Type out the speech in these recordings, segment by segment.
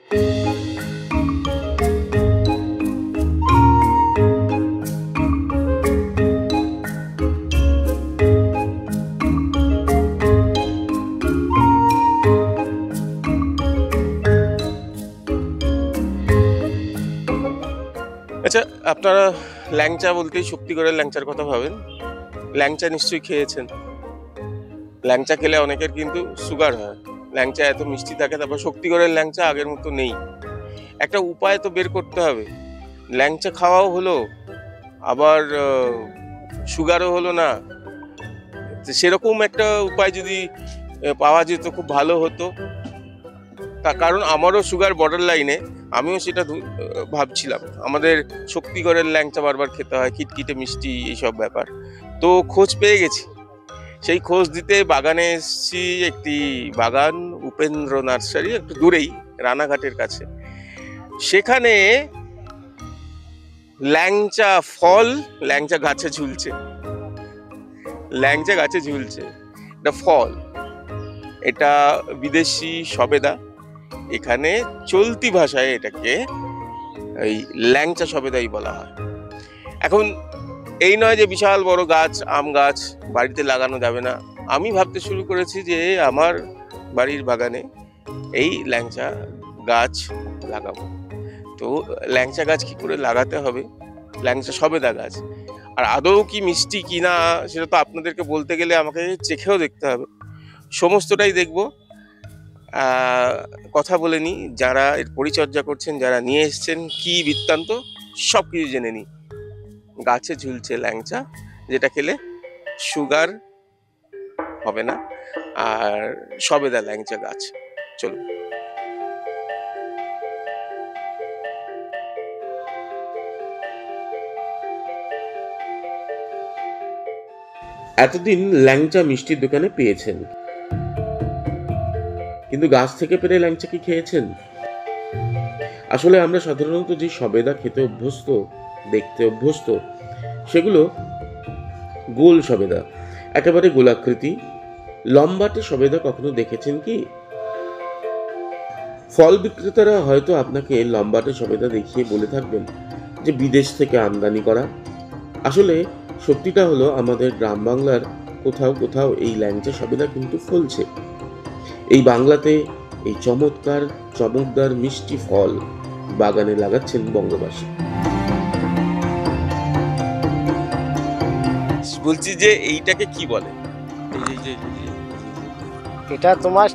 আচ্ছা, আপনারা ল্যাংচা বলতেই শক্তিগড়ের ল্যাংচার কথা ভাবেন। ল্যাংচা নিশ্চয়ই খেয়েছেন। ল্যাংচা খেলে অনেকের কিন্তু সুগার হয়। ল্যাংচা এত মিষ্টি থাকে, তারপর শক্তিগড়ের ল্যাংচা আগের মতো নেই। একটা উপায় তো বের করতে হবে। ল্যাংচা খাওয়াও হলো, আবার সুগারও হলো না। সেরকম একটা উপায় যদি পাওয়া যেত খুব ভালো হতো। তার কারণ আমারও সুগার বর্ডার লাইনে, আমিও সেটা ভাবছিলাম। আমাদের শক্তিগড়ের ল্যাংচা বারবার খেতে হয়, খিটখিটে মিষ্টি এইসব ব্যাপার। তো খোঁজ পেয়ে গেছি। সেই খোঁজ দিতে বাগানে এসেছি। একটি বাগান, উপেন্দ্র নার্সারি, একটু দূরেই, রানাঘাটের কাছে। সেখানে ল্যাংচা ফল, ল্যাংচা গাছে ঝুলছে। ল্যাংচা গাছে ঝুলছে, এটা ফল। এটা বিদেশি সবেদা। এখানে চলতি ভাষায় এটাকে এই ল্যাংচা সবেদাই বলা হয়। এখন এই নয় যে বিশাল বড় গাছ, আম গাছ বাড়িতে লাগানো যাবে না। আমি ভাবতে শুরু করেছি যে আমার বাড়ির বাগানে এই ল্যাংচা গাছ লাগাবো। তো ল্যাংচা গাছ কি করে লাগাতে হবে, ল্যাংচা সবেদা গাছ, আর আদৌ কি মিষ্টি কিনা সেটা তো আপনাদেরকে বলতে গেলে আমাকে চেখেও দেখতে হবে। সমস্তটাই দেখবো। কথা বলে নি যারা এর পরিচর্যা করছেন, যারা নিয়ে এসছেন, কি বৃত্তান্ত সব কিছু জেনে নি। গাছে ঝুলছে ল্যাংচা, যেটা খেলে সুগার হবে না, আর সবেদা ল্যাংচা গাছ। চলুন। এতদিন ল্যাংচা মিষ্টির দোকানে পেয়েছেন, কিন্তু গাছ থেকে পেরে ল্যাংচা কি খেয়েছেন? আসলে আমরা সাধারণত যে সবেদা খেতে অভ্যস্ত, দেখতে অভ্যস্ত, সেগুলো গোল সবেদা, একেবারে গোলাকৃতি। লম্বাটে সবেদা কখনো দেখেছেন কি? ফল বিক্রেতারা হয়তো আপনাকে লম্বাটে সবেদা দেখিয়ে বলে থাকবেন যে বিদেশ থেকে আমদানি করা। আসলে সত্যিটা হলো, আমাদের গ্রাম বাংলার কোথাও কোথাও এই ল্যাংচা সবেদা কিন্তু ফলছে। এই বাংলাতে এই চমকদার মিষ্টি ফল বাগানে লাগাচ্ছেন বঙ্গবাসী। বলছি যে এইটাকে কি বলে? এটা তোমার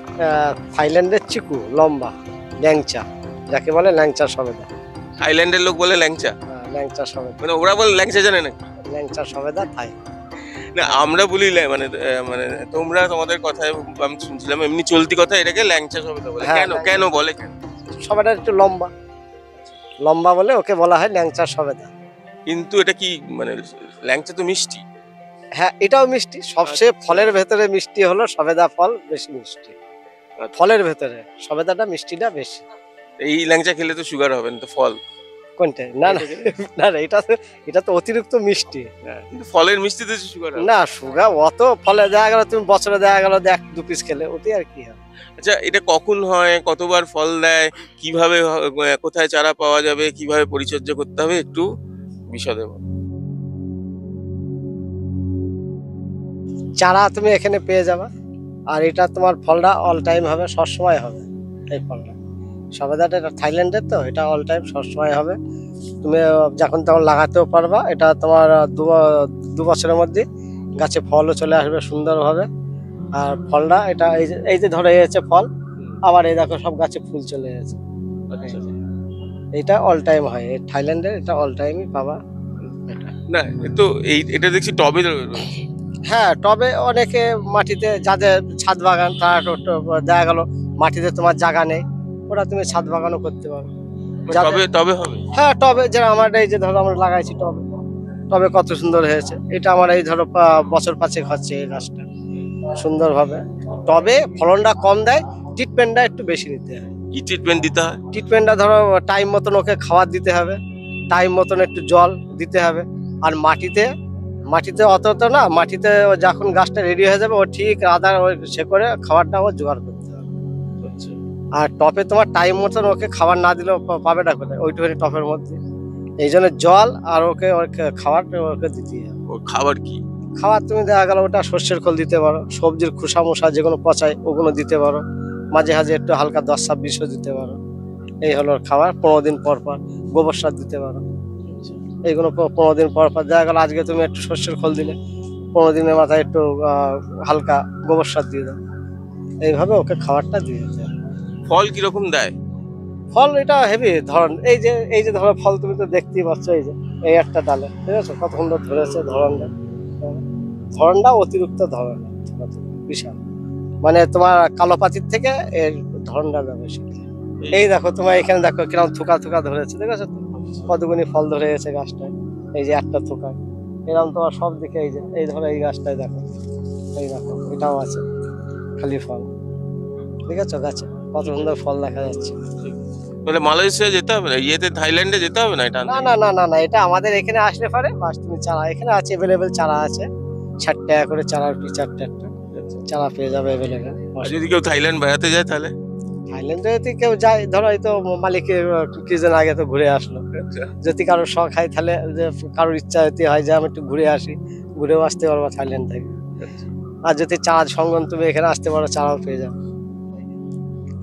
থাইল্যান্ডের চিকু, লম্বা ল্যাংচা, যাকে বলে ল্যাংচা সবেদা। থাইল্যান্ডের লোক বলে ল্যাংচা? ল্যাংচা সবেদা, মানে ওরা বলে ল্যাংচা, জানে না? ল্যাংচা সবেদা থাই না, আমরা বলি মানে মানে তোমরা, তোমাদের কথায় আমি শুনছিলাম এমনি চলতি কথা এটাকে ল্যাংচা সবেদা বলে। কেন কেন বলে? কেন? সবেদা একটু লম্বা লম্বা বলে ওকে বলা হয় ল্যাংচা সবেদা। কিন্তু এটা কি মানে, ল্যাংচা তো মিষ্টি। হ্যাঁ, এটাও মিষ্টি। সবচেয়ে ফলের ভেতরে মিষ্টি হলো সবেদা ফল, বেশি মিষ্টি ফলের ভেতরে। সবেদাটা মিষ্টিটা বেশি। এই ল্যাংচা খেলে তো সুগার হবে না তো? ফল কোনটা? না না না, এটা তো অতিরিক্ত মিষ্টি। কিন্তু ফলের মিষ্টিতে সুগার হবে না, সুগার অত ফলে দেখা গেল তুমি বছরে দেখা গেল 1-2 পিস খেলে, ওতে আর কি হবে। আচ্ছা, এটা কখন হয়, কতবার ফল দেয়, কিভাবে, কোথায় চারা পাওয়া যাবে, কিভাবে পরিচর্যা করতে হবে, একটু বিশদে বল। চারা তুমি এখানে পেয়ে যাবে, আর এটা তোমার ফলটা অল টাইম হবে, সবসময় হবে। এই ফলটা সবেদাটা, এটা থাইল্যান্ডের, তো এটা অল টাইম সবসময় হবে। তুমি যখন তখন লাগাতেও পারবা। এটা তোমার 2 বছরের মধ্যে গাছে ফলও চলে আসবে সুন্দরভাবে। আর ফলটা এটা এই যে ধরে এসেছে ফল, আবার এই দেখো সব গাছে ফুল চলে এসেছে। এটা অল টাইম হয়, থাইল্যান্ডের, এটা অল টাইমই পাবা। না তো এটা দেখছি টবে। হ্যাঁ, টবে অনেকে মাটিতে, যাদের ছাদ বাগান, তারা দেখা গেল মাটিতে তোমার জায়গা নেই, ওরা তুমি ছাদ বাগানও করতে পারো। টবে হবে? হ্যাঁ, টবে। যেটা আমার এই যে ধরো আমরা লাগাইছি টবে কত সুন্দর হয়েছে। এটা আমার এই ধরো বছর 5 হচ্ছে এই গাছটা সুন্দরভাবে। টবে ফলনটা কম দেয়, ট্রিটমেন্টটা একটু বেশি নিতে হয়। কি ট্রিটমেন্ট দিতে হয়? ট্রিটমেন্টটা ধরো টাইম মতন ওকে খাবার দিতে হবে, টাইম মতন একটু জল দিতে হবে। আর মাটিতে অত না, মাটিতে যখন গাছটা রেডি হয়ে যাবে, ও ঠিক আদার সে করে খাবারটা ও জোগাড় করতে হবে। আর টপে তোমার টাইম মতন ওকে খাবার না দিলেও পাবে না কোথায় ওইটুখানি টপের মধ্যে। এই জন্য জল আর ওকে খাবার ওকে দিতেই হবে। ওর খাবার কি? খাবার তুমি দেখা গেল ওটা সর্ষের খোল দিতে পারো, সবজির খোসা মোসা যেগুলো পচায় ওগুলো দিতে পারো, মাঝে মাঝে একটু হালকা 10-26ও দিতে পারো। এই হলো ওর খাবার। 15 দিন পর পর গোবর সার দিতে পারো। এইগুলো 15 দিন পর পর দেখা গেল আজকে তুমি একটু সর্ষের খোল দিলে, 15 দিনের মাথায় একটু হালকা গোবর সার দিয়ে দাও। এইভাবে ওকে খাবারটা দিয়ে দিতে হবে। ফল কিরকম দেয়? ফল এটা হেভি ধরন, এই যে ধরো ফল তুমি তো দেখতেই পাচ্ছ, এই যে এই একটা ডালে, ঠিক আছে, কত সুন্দর ধরেছে ধরনটা। ধরনটা অতিরিক্ত ধরন, বিশাল, মানে তোমার কালো পাতির থেকে এর ধরনটা বেশি। এই দেখো তোমার এখানে দেখো কিরকম থোকা থোকা ধরেছে, ঠিক আছে, কতগুনি ফল ধরে গেছে গাছটায়। এই যে একটা থোকা এরকম তোমার সব দিকে, এই যে এই ধরো এই গাছটায় দেখো, এই দেখো এটাও আছে খালি ফল, ঠিক আছে, গাছে কত সুন্দর ফল দেখা যাচ্ছে। তাহলে মালয়েশিয়া যেতে হবে না, ইয়েতে থাইল্যান্ডে যেতে হবে না এটা না আনতে? না না না না, এটা আমাদের এখানে আসলে পারে, বাস তুমি চারা এখানে আছে, এভেলেবেল চারা আছে, 60 টাকা করে চারার পিছ একটা চারা পেয়ে যাবে এভেলেবেল। আর যদি কেউ থাইল্যান্ড বেড়াতে যায় তাহলে? থাইল্যান্ডে যদি কেউ যায়, ধরো এই তো মালিকের কিছুদিন আগে তো ঘুরে আসলো, যদি কারোর শখ হয় তাহলে, যে কারোর ইচ্ছা যদি হয় যে আমি একটু ঘুরে আসি, ঘুরেও আসতে পারবো থাইল্যান্ড থেকে। আর যদি চারা সঙ্গন তুমি এখানে আসতে পারো, চারাও পেয়ে যাবে।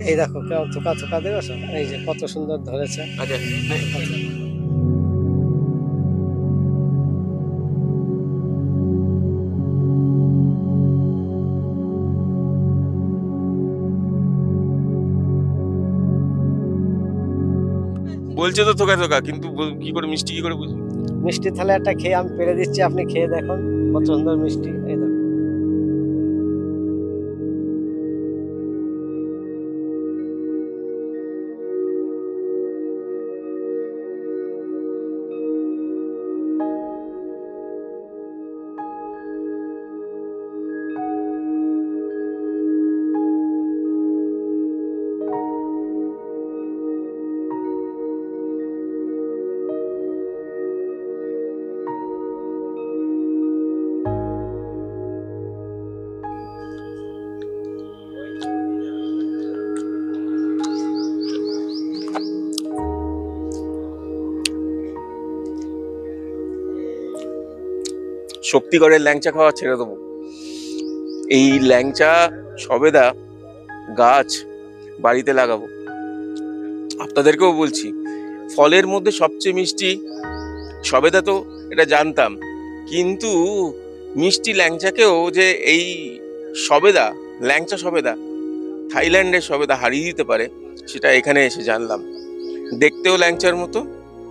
এই দেখো কেমন থোকা থোকা দেখেছো, এই যে কত সুন্দর ধরেছে। আচ্ছা, বলছে তো থোকা থোকা, কিন্তু কি করে মিষ্টি কি করে বুঝবো? মিষ্টি তাহলে একটা খেয়ে আমি পেরে দিচ্ছি, আপনি খেয়ে দেখুন কত সুন্দর মিষ্টি। এই দেখো শক্তিগড়ের ল্যাংচা খাওয়া ছেড়ে দেবো। এই ল্যাংচা সবেদা গাছ বাড়িতে লাগাবো। আপনাদেরকেও বলছি, ফলের মধ্যে সবচেয়ে মিষ্টি সবেদা, তো এটা জানতাম, কিন্তু মিষ্টি ল্যাংচাকেও যে এই সবেদা, ল্যাংচা সবেদা থাইল্যান্ডের সবেদা হারিয়ে দিতে পারে, সেটা এখানে এসে জানলাম। দেখতেও ল্যাংচার মতো,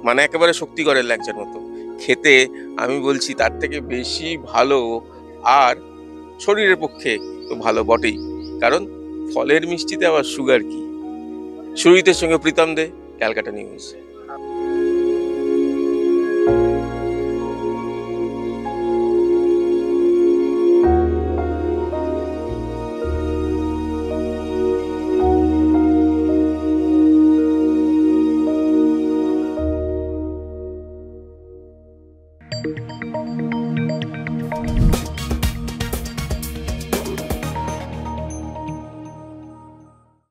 মানে একেবারে শক্তিগড়ের ল্যাংচার মতো, খেতে আমি বলছি তার থেকে বেশি ভালো। আর শরীরের পক্ষে তো ভালো বটেই, কারণ ফলের মিষ্টিতে আবার সুগার কি। সুরজিতের সঙ্গে প্রীতম দে, ক্যালকাটা নিউজ।